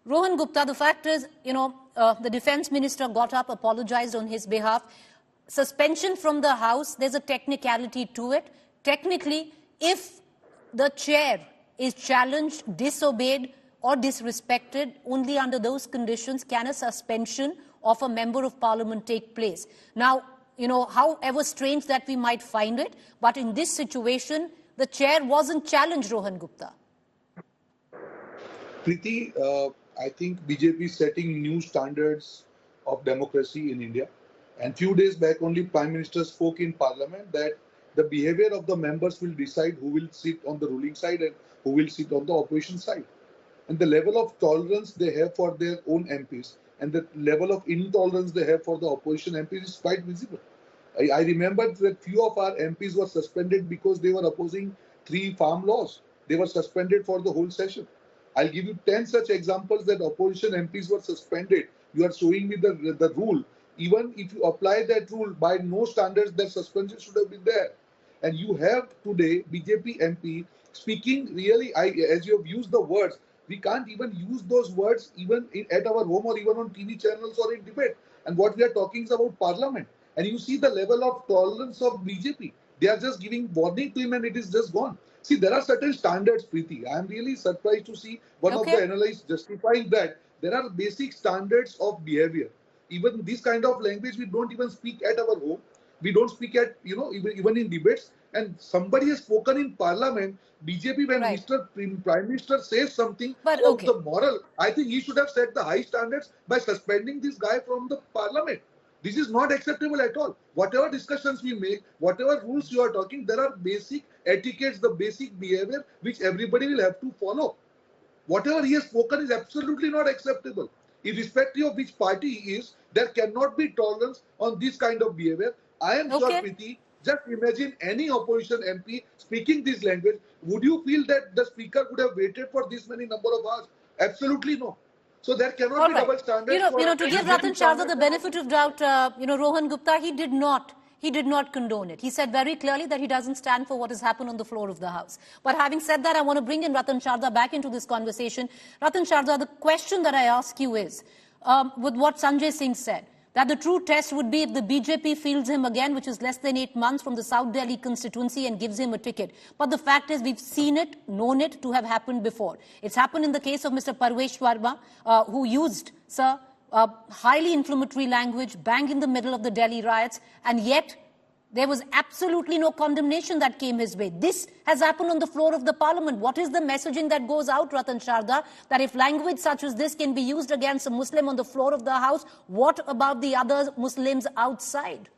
Rohan Gupta, the fact is, the defense minister got up, apologized on his behalf. Suspension from the House, there's a technicality to it. Technically, if the chair is challenged, disobeyed or disrespected, only under those conditions can a suspension of a member of parliament take place. Now, however strange that we might find it, but in this situation, the chair wasn't challenged, Rohan Gupta. Preeti, I think BJP is setting new standards of democracy in India. And few days back, only Prime Minister spoke in Parliament that the behavior of the members will decide who will sit on the ruling side and who will sit on the opposition side. And the level of tolerance they have for their own MPs and the level of intolerance they have for the opposition MPs is quite visible. I remember that few of our MPs were suspended because they were opposing 3 farm laws. They were suspended for the whole session. I'll give you 10 such examples that opposition MPs were suspended. You are showing me the rule. Even if you apply that rule, by no standards, that suspension should have been there. And you have today BJP MP speaking really, as you have used the words, we can't even use those words even at our home or even on TV channels or in debate. And what we are talking is about Parliament. And you see the level of tolerance of BJP. They are just giving warning to him and it is just gone. See, there are certain standards, Preeti. I am really surprised to see one of the analysts justifying that there are basic standards of behavior. Even this kind of language, we don't even speak at our home. We don't speak at, even in debates. And somebody has spoken in Parliament, BJP, when Prime Minister says something about the moral, I think he should have set the high standards by suspending this guy from the Parliament. This is not acceptable at all. Whatever discussions we make, whatever rules you are talking, there are basic etiquettes, the basic behavior which everybody will have to follow. Whatever he has spoken is absolutely not acceptable. Irrespective of which party he is, there cannot be tolerance on this kind of behavior. I am sure, Preeti, just imagine any opposition MP speaking this language. Would you feel that the speaker would have waited for this many number of hours? Absolutely no. So there cannot be double standards. To give Ratan Sharda the benefit of doubt, Rohan Gupta, he did not condone it. He said very clearly that he doesn't stand for what has happened on the floor of the House. But having said that, I want to bring in Ratan Sharda back into this conversation. Ratan Sharda, the question that I ask you is, with what Sanjay Singh said, that the true test would be if the BJP fields him again, which is less than 8 months from the South Delhi constituency, and gives him a ticket. But the fact is, we've seen it, known it to have happened before. It's happened in the case of Mr. Parvesh Verma, who used, highly inflammatory language, bang in the middle of the Delhi riots, and yet there was absolutely no condemnation that came his way. This has happened on the floor of the parliament. What is the messaging that goes out, Ratan Sharda, that if language such as this can be used against a Muslim on the floor of the House, what about the other Muslims outside?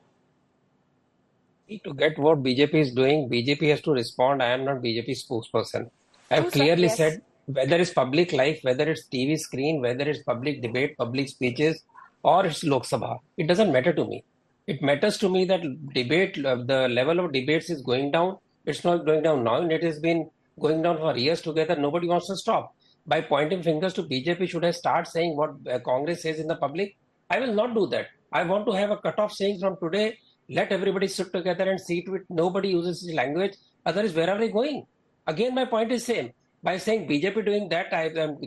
To get what BJP is doing, BJP has to respond. I am not BJP spokesperson. I have clearly said, whether it's public life, whether it's TV screen, whether it's public debate, public speeches, or it's Lok Sabha, it doesn't matter to me. It matters to me that debate, the level of debates is going down. It's not going down now, and it has been going down for years together. Nobody wants to stop. By pointing fingers to BJP, should I start saying what Congress says in the public? I will not do that. I want to have a cutoff saying from today, let everybody sit together and see to it. Nobody uses this language. Otherwise, where are we going? Again, my point is same. By saying BJP doing that,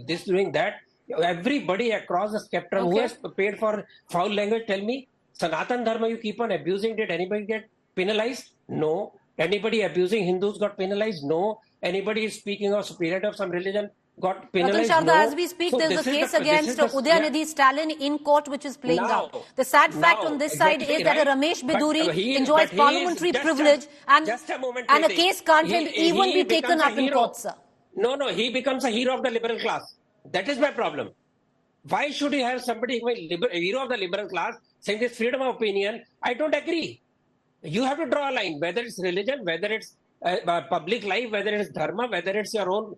this doing that, everybody across the spectrum who has paid for foul language, tell me, Sanatan Dharma you keep on abusing, did anybody get penalized? No. Anybody abusing Hindus got penalized? No. Anybody speaking of superiority of some religion got penalized? Ratan Sharda, as we speak, there is a case against Udayanidhi Stalin in court which is playing out. The sad fact on this side is that Ramesh Bidhuri enjoys parliamentary privilege and a case can't even be taken up in court, sir. No, he becomes a hero of the liberal class. That is my problem. Why should you have somebody, a hero of the liberal class, saying this freedom of opinion? I don't agree. You have to draw a line, whether it's religion, whether it's public life, whether it's dharma, whether it's your own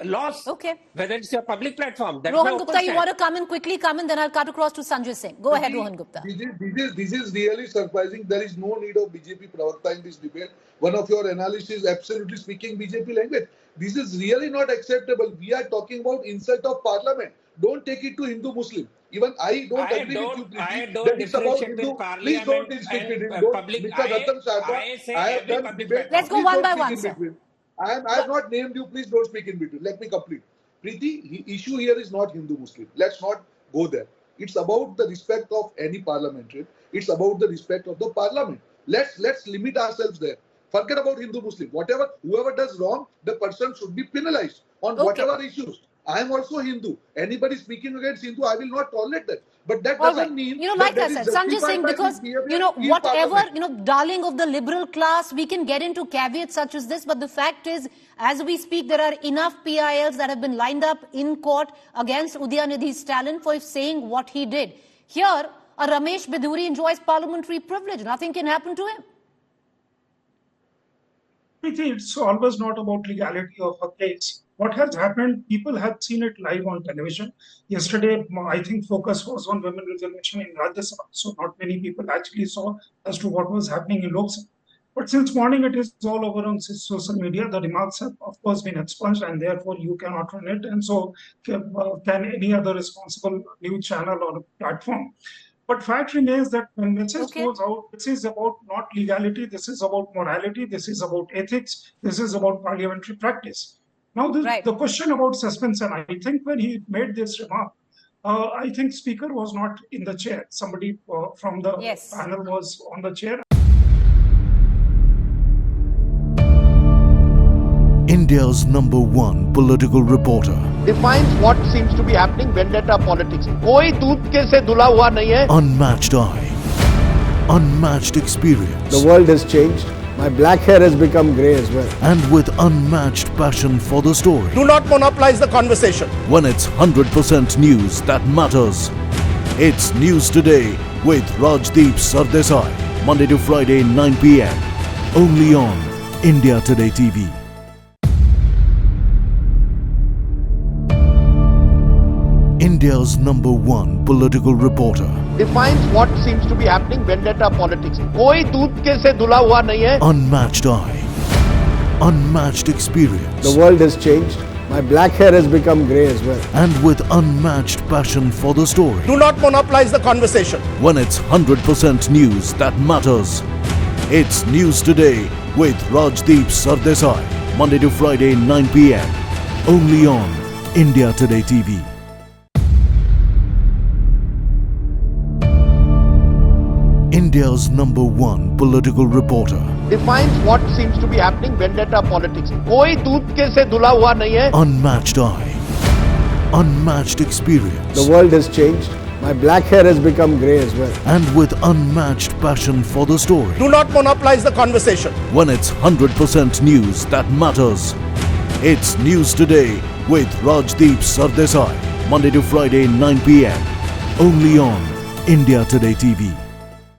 laws, whether it's your public platform. That's Rohan Gupta, you want to come in, quickly come in, then I'll cut across to Sanjay Singh. Go ahead, Rohan Gupta. This is really surprising. There is no need of BJP Pravakta in this debate. One of your analysts is absolutely speaking BJP language. This is really not acceptable. We are talking about insult of parliament. Don't take it to Hindu-Muslim. Even I don't agree with you. I don't differentiate between please don't and public. Mr. Ratan Sharda, I have done debate. Let's go one by one, sir. I have not named you. Please don't speak in between. Let me complete. Preeti, issue here is not Hindu-Muslim. Let's not go there. It's about the respect of any parliamentarian. It's about the respect of the parliament. Let's limit ourselves there. Forget about Hindu-Muslim. Whoever does wrong, the person should be penalized on whatever issues. I am also Hindu. Anybody speaking against Hindu, I will not tolerate that. But that doesn't mean like I that said, is so I'm just saying, justified by because, this behavior in whatever, parliament. darling of the liberal class, we can get into caveats such as this. But the fact is, as we speak, there are enough PILs that have been lined up in court against Udayanithi Stalin for saying what he did. Here, a Ramesh Bidhuri enjoys parliamentary privilege. Nothing can happen to him. It's always not about legality of a case. What has happened, people have seen it live on television. Yesterday, I think focus was on women reservation in Rajya Sabha, so not many people actually saw as to what was happening in Lok Sabha. But since morning it is all over on social media, the remarks have of course been expunged and therefore you cannot run it, and so can any other responsible news channel or platform. But fact remains that when message goes out, this is about not legality, this is about morality, this is about ethics, this is about parliamentary practice. Now, the question about suspension, I think when he made this remark, I think Speaker was not in the chair. Somebody from the panel was on the chair. India's #1 political reporter defines what seems to be happening, vendetta politics. कोई दूध के से धुला हुआ नहीं है. Unmatched eye, unmatched experience. The world has changed. My black hair has become grey as well. And with unmatched passion for the story. Do not monopolize the conversation. When it's 100% news that matters. It's News Today with Rajdeep Sardesai. Monday to Friday, 9 p.m. Only on India Today TV. India's #1 political reporter defines what seems to be happening, vendetta politics. कोई दूध के से धुला हुआ नहीं है. Unmatched eye, unmatched experience. The world has changed. My black hair has become grey as well. And with unmatched passion for the story. Do not monopolize the conversation. When it's 100% news that matters. It's News Today with Rajdeep Sardesai. Monday to Friday, 9 p.m. Only on India Today TV. India's #1 political reporter defines what seems to be happening, vendetta politics. कोई दूध के से धुला हुआ नहीं है. Unmatched eye, unmatched experience. The world has changed. My black hair has become grey as well. And with unmatched passion for the story. Do not monopolize the conversation. When it's 100% news that matters. It's News Today with Rajdeep Sardesai. Monday to Friday, 9 p.m. Only on India Today TV.